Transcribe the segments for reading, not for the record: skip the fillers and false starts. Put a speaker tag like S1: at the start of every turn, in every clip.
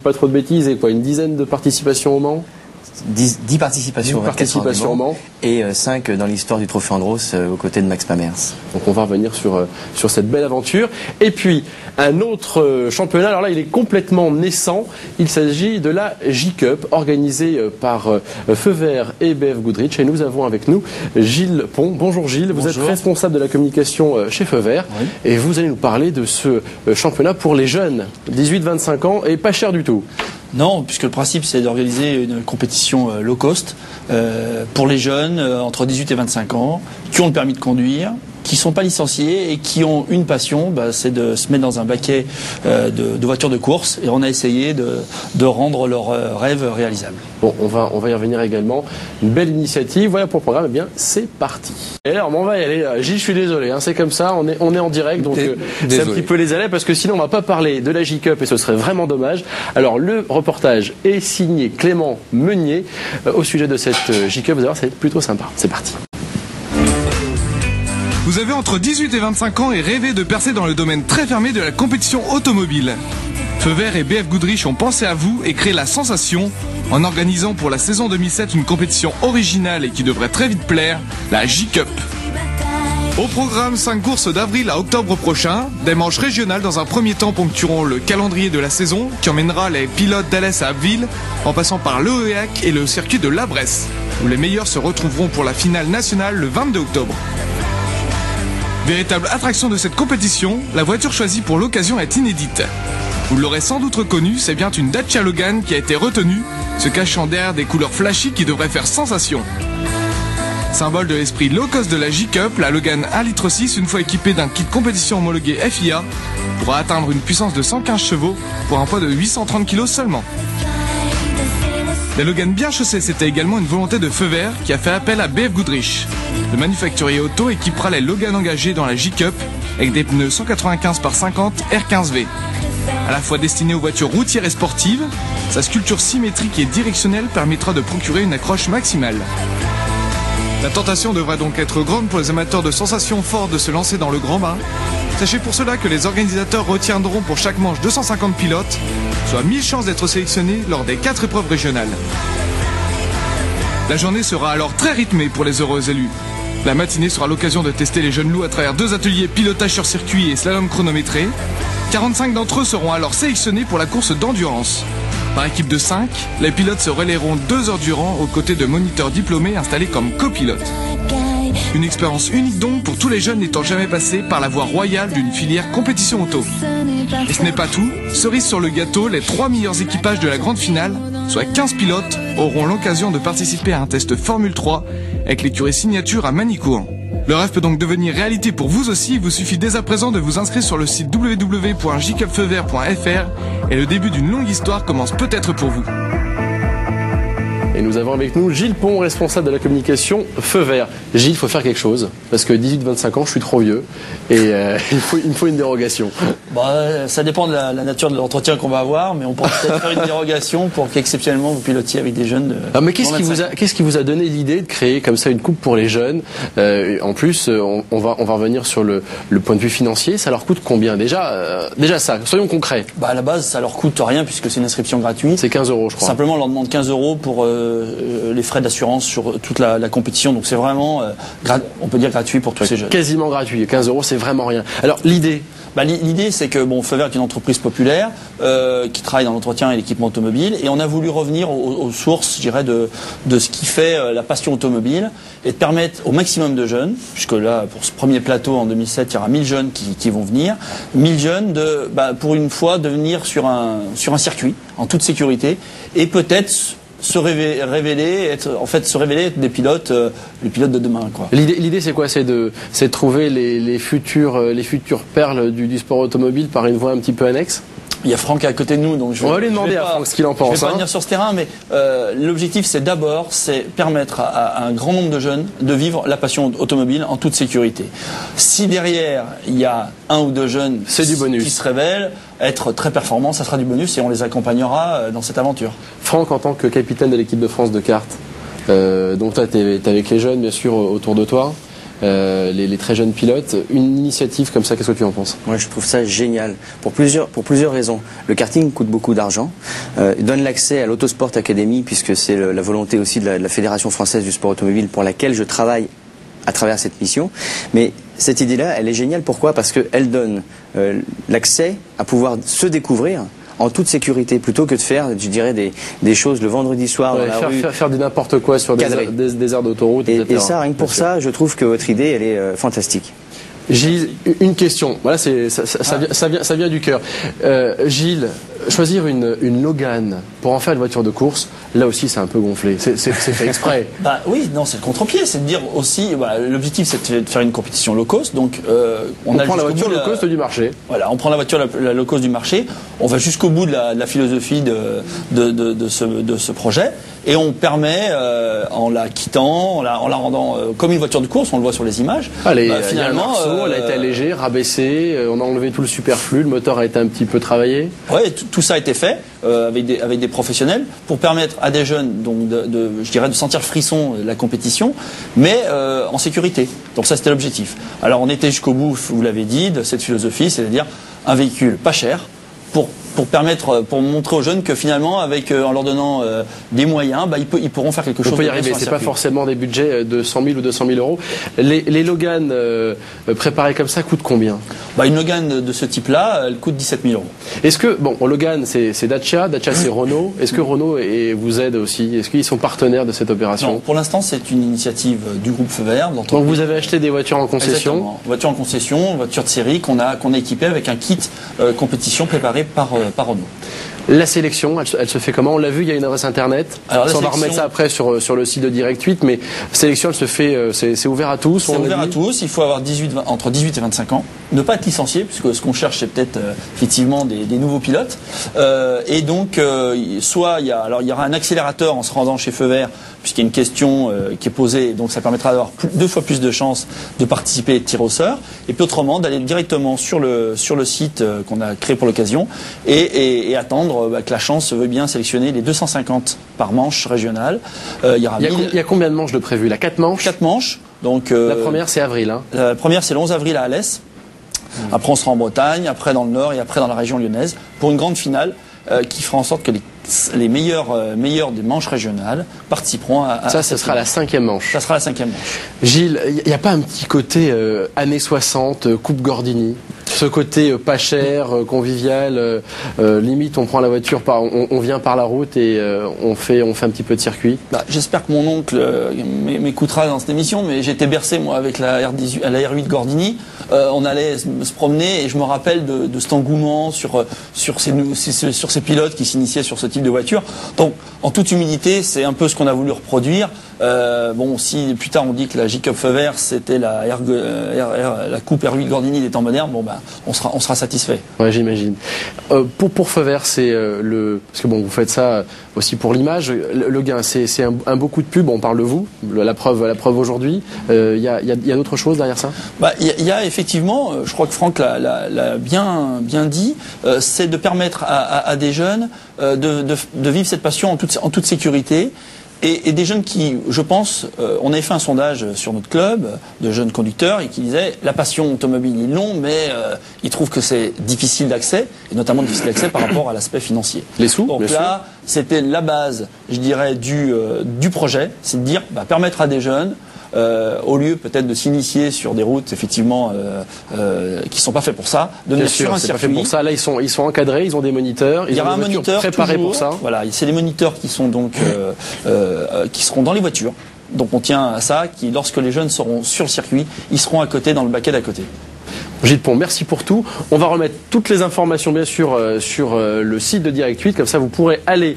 S1: Pas trop de bêtises, et quoi, une dizaine de participations au Mans?
S2: 10 participations,
S1: 10 participations au Mans
S2: et 5 dans l'histoire du Trophée Andros aux côtés de Max Pamers.
S1: Donc on va revenir sur cette belle aventure. Et puis un autre championnat, alors là il est complètement naissant, il s'agit de la J-Cup organisée par Feu Vert et BF Goodrich, et nous avons avec nous Gilles Pont. Bonjour Gilles, vous êtes responsable de la communication chez Feu Vert, oui. Et vous allez nous parler de ce championnat pour les jeunes, 18-25 ans, et pas cher du tout.
S3: Non, puisque le principe c'est d'organiser une compétition low cost pour les jeunes entre 18 et 25 ans qui ont le permis de conduire, qui ne sont pas licenciés et qui ont une passion, c'est de se mettre dans un baquet de voitures de course, et on a essayé de rendre leurs rêves réalisables.
S1: Bon, on va y revenir également. Une belle initiative. Voilà pour le programme. Eh bien, c'est parti. Et alors, on va y aller. Gilles, je suis désolé, hein, c'est comme ça. On est en direct, donc c'est un petit peu les allées, parce que sinon on va pas parler de la J-Cup et ce serait vraiment dommage. Alors, le reportage est signé Clément Meunier au sujet de cette J-Cup. Vous allez voir, c'est plutôt sympa. C'est parti.
S4: Vous avez entre 18 et 25 ans et rêvez de percer dans le domaine très fermé de la compétition automobile. Feu Vert et BF Goodrich ont pensé à vous et créé la sensation en organisant pour la saison 2007 une compétition originale et qui devrait très vite plaire, la J-Cup. Au programme, 5 courses d'avril à octobre prochain. Des manches régionales dans un premier temps ponctueront le calendrier de la saison qui emmènera les pilotes d'Alès à Abbeville en passant par l'Oéac et le circuit de La Bresse, où les meilleurs se retrouveront pour la finale nationale le 22 octobre. Véritable attraction de cette compétition, la voiture choisie pour l'occasion est inédite. Vous l'aurez sans doute reconnu, c'est bien une Dacia Logan qui a été retenue, se cachant derrière des couleurs flashy qui devraient faire sensation. Symbole de l'esprit low cost de la J-Cup, la Logan 1,6 litre, une fois équipée d'un kit compétition homologué FIA, pourra atteindre une puissance de 115 chevaux pour un poids de 830 kg seulement. La Logan bien chaussée, c'était également une volonté de Feu Vert qui a fait appel à BF Goodrich. Le manufacturier auto équipera les Logan engagés dans la J-Cup avec des pneus 195 par 50 R15V. À la fois destiné aux voitures routières et sportives, sa sculpture symétrique et directionnelle permettra de procurer une accroche maximale. La tentation devra donc être grande pour les amateurs de sensations fortes de se lancer dans le grand bain. Sachez pour cela que les organisateurs retiendront pour chaque manche 250 pilotes, soit 1000 chances d'être sélectionnés lors des 4 épreuves régionales. La journée sera alors très rythmée pour les heureux élus. La matinée sera l'occasion de tester les jeunes loups à travers 2 ateliers pilotage sur circuit et slalom chronométré. 45 d'entre eux seront alors sélectionnés pour la course d'endurance. Par équipe de 5, les pilotes se relayeront 2 heures durant aux côtés de moniteurs diplômés installés comme copilotes. Une expérience unique donc pour tous les jeunes n'étant jamais passés par la voie royale d'une filière compétition auto. Et ce n'est pas tout, cerise sur le gâteau, les 3 meilleurs équipages de la grande finale, soit 15 pilotes, auront l'occasion de participer à un test Formule 3 avec l'écurie Signature à Manicourt. Le rêve peut donc devenir réalité pour vous aussi, il vous suffit dès à présent de vous inscrire sur le site www.jcupfeuvert.fr et le début d'une longue histoire commence peut-être pour vous.
S1: Et nous avons avec nous Gilles Pont, responsable de la communication Feu Vert. Gilles, il faut faire quelque chose, parce que 18-25 ans, je suis trop vieux, et il me faut une dérogation.
S3: Ça dépend de la nature de l'entretien qu'on va avoir, mais on pourra peut-être faire une dérogation pour qu'exceptionnellement vous pilotiez avec des jeunes.
S1: Mais qu'est-ce qui vous a donné l'idée de créer comme ça une coupe pour les jeunes? En plus, on va revenir sur le point de vue financier. Ça leur coûte combien déjà ça, soyons concrets.
S3: À la base, ça leur coûte rien puisque c'est une inscription gratuite.
S1: C'est 15 €, je crois.
S3: Simplement, on leur demande 15 € pour les frais d'assurance sur toute la compétition. Donc c'est vraiment, on peut dire, gratuit pour tous ces jeunes.
S1: Quasiment gratuit. 15 €, c'est vraiment rien. Alors l'idée
S3: l'idée, c'est que Feu Vert est une entreprise populaire qui travaille dans l'entretien et l'équipement automobile, et on a voulu revenir aux sources, je dirais, de ce qui fait la passion automobile, et de permettre au maximum de jeunes, puisque là, pour ce premier plateau en 2007, il y aura 1000 jeunes qui vont venir, 1000 jeunes pour une fois de venir sur un circuit en toute sécurité, et peut-être se révéler être des pilotes, les pilotes de demain, quoi.
S1: L'idée c'est quoi? C'est de trouver les futures perles du sport automobile par une voie un petit peu annexe?
S3: Il y a Franck à côté de nous, donc
S1: on va lui demander à Franck ce qu'il en pense.
S3: Je vais pas venir sur ce terrain, mais l'objectif c'est permettre à un grand nombre de jeunes de vivre la passion automobile en toute sécurité. Si derrière il y a 1 ou 2 jeunes qui se révèlent être très performants, ça sera du bonus et on les accompagnera dans cette aventure.
S1: Franck, en tant que capitaine de l'équipe de France de kart, donc toi tu es avec les jeunes bien sûr autour de toi. les très jeunes pilotes. Une initiative comme ça, qu'est-ce que tu en penses?
S2: Moi, je trouve ça génial pour plusieurs raisons. Le karting coûte beaucoup d'argent, il donne l'accès à l'Autosport Academy, puisque c'est la volonté aussi de la Fédération française du sport automobile pour laquelle je travaille à travers cette mission. Mais cette idée-là, elle est géniale. Pourquoi? Parce qu'elle donne l'accès à pouvoir se découvrir en toute sécurité, plutôt que de faire, je dirais, des choses le vendredi soir dans la rue.
S1: Faire du n'importe quoi sur des aires d'autoroute, etc.
S2: Et ça, rien que pour ça, je trouve que votre idée, elle est fantastique.
S1: Gilles, une question. Voilà, ça vient du cœur. Gilles, choisir une Logan pour en faire une voiture de course, là aussi c'est un peu gonflé. C'est fait exprès.
S3: Oui, non, c'est le contre-pied. C'est de dire aussi, l'objectif c'est de faire une compétition low cost. Donc
S1: on prend la voiture low cost du marché.
S3: Voilà, on prend la voiture la low cost du marché. On va jusqu'au bout de la philosophie de ce projet. Et on permet, en la quittant, en la rendant comme une voiture de course, on le voit sur les images.
S1: Finalement, elle a été allégée, rabaissée, on a enlevé tout le superflu, le moteur a été un petit peu travaillé.
S3: Oui, tout ça a été fait avec des professionnels pour permettre à des jeunes donc je dirais de sentir le frisson de la compétition, mais en sécurité. Donc ça, c'était l'objectif. Alors on était jusqu'au bout, vous l'avez dit, de cette philosophie, c'est-à-dire un véhicule pas cher pour montrer aux jeunes que finalement, en leur donnant des moyens, ils pourront faire quelque chose.
S1: On peut y arriver. C'est pas forcément des budgets de 100 000 ou 200 000 euros. Les Logan préparés comme ça coûtent combien?
S3: Une Logan de ce type-là, elle coûte 17 000 euros.
S1: Est-ce que Logan, c'est Dacia c'est Renault. Est-ce que Renault vous aide aussi? Est-ce qu'ils sont partenaires de cette opération?
S3: Non, pour l'instant, c'est une initiative du groupe Feu Vert.
S1: Donc vous avez acheté des voitures en concession?
S3: Exactement. Voitures en concession, voitures de série qu'on a équipées avec un kit compétition préparé par Renault.
S1: La sélection, elle se fait comment? On l'a vu, il y a une adresse internet.
S3: Alors,
S1: on va remettre ça après sur le site de Direct 8, mais sélection, elle se fait, c'est ouvert à tous.
S3: C'est ouvert à tous. Il faut avoir entre 18 et 25 ans. Ne pas être licencié, puisque ce qu'on cherche, c'est peut-être effectivement des nouveaux pilotes. Et donc, soit il y aura un accélérateur en se rendant chez Feu Vert, puisqu'il y a une question qui est posée, donc ça permettra d'avoir 2 fois plus de chances de participer et de tirer au sort. Et puis autrement, d'aller directement sur le site qu'on a créé pour l'occasion et attendre que la chance veuille bien sélectionner les 250 par manche régionale. Il y
S1: a combien de manches de prévues? 4 manches?
S3: 4 manches. Donc,
S1: la première, c'est avril.
S3: La première, c'est le 11 avril à Alès. Après, on sera en Bretagne, après dans le Nord et après dans la région lyonnaise pour une grande finale qui fera en sorte que les meilleurs des manches régionales participeront à
S1: ça sera la 5e manche.
S3: Ça sera la 5e manche.
S1: Gilles, il n'y a pas un petit côté années 60, coupe Gordini? Ce côté pas cher, convivial, limite on prend la voiture, on vient par la route et on fait un petit peu de circuit.
S3: J'espère que mon oncle m'écoutera dans cette émission, mais j'étais bercé moi avec la R8 Gordini. On allait se promener et je me rappelle de cet engouement sur ces pilotes qui s'initiaient sur ce type de voiture. Donc en toute humilité, c'est un peu ce qu'on a voulu reproduire. Si plus tard on dit que la J-Cup Feu Vert c'était la coupe R8 Gordini des temps modernes, on sera satisfait.
S1: Ouais, j'imagine. Pour Feu Vert, c'est parce que vous faites ça aussi pour l'image. Le gain, c'est un beau coup de pub. On parle de vous, la preuve aujourd'hui. Il y a d'autres choses derrière ça?
S3: Il y a effectivement, je crois que Franck l'a bien dit, c'est de permettre à des jeunes de vivre cette passion en toute sécurité. Et des jeunes qui, je pense, on avait fait un sondage sur notre club de jeunes conducteurs et qui disaient la passion automobile ils l'ont, mais ils trouvent que c'est difficile d'accès, et notamment difficile d'accès par rapport à l'aspect financier.
S1: Les sous.
S3: Donc là, c'était la base, je dirais, du projet, c'est de dire permettre à des jeunes au lieu peut-être de s'initier sur des routes effectivement qui sont pas faites pour ça, de venir sur un circuit.
S1: Pas fait pour ça. Là, ils sont encadrés, ils ont des moniteurs,
S3: il y aura un moniteur
S1: préparé pour ça.
S3: Voilà, c'est des moniteurs qui sont donc qui seront dans les voitures. Donc on tient à ça, lorsque les jeunes seront sur le circuit, ils seront à côté dans le baquet d'à côté.
S1: Gilles Pont, merci pour tout. On va remettre toutes les informations bien sûr sur le site de Direct 8, comme ça vous pourrez aller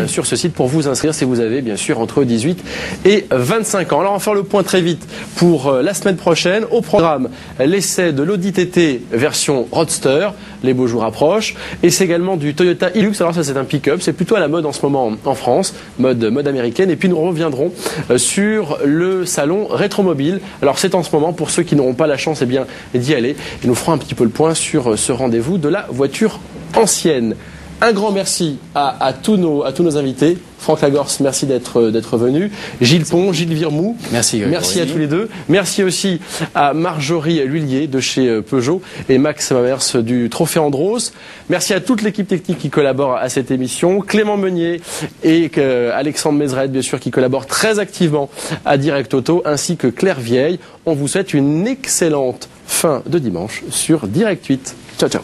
S1: sur ce site pour vous inscrire si vous avez bien sûr entre 18 et 25 ans. Alors on va faire le point très vite pour la semaine prochaine. Au programme, l'essai de l'Audi TT version Roadster, les beaux jours approchent, et c'est également du Toyota Hilux. Alors ça c'est un pick-up, c'est plutôt à la mode en ce moment en France, mode américaine, et puis nous reviendrons sur le salon Rétromobile. Alors c'est en ce moment, pour ceux qui n'auront pas la chance d'y aller, et nous ferons un petit peu le point sur ce rendez-vous de la voiture ancienne. Un grand merci à tous nos invités. Franck Lagorce, merci d'être venu. Gilles Pont, Gilles Virmou.
S2: Merci.
S1: Merci à tous les deux. Merci aussi à Marjorie Lhuillier de chez Peugeot et Max Mamers du Trophée Andros. Merci à toute l'équipe technique qui collabore à cette émission. Clément Meunier et Alexandre Mézeret, bien sûr, qui collaborent très activement à Direct Auto, ainsi que Claire Vieille. On vous souhaite une excellente fin de dimanche sur Direct 8. Ciao, ciao.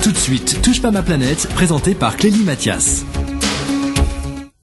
S5: Tout de suite, Touche pas ma planète, présenté par Clélie Mathias.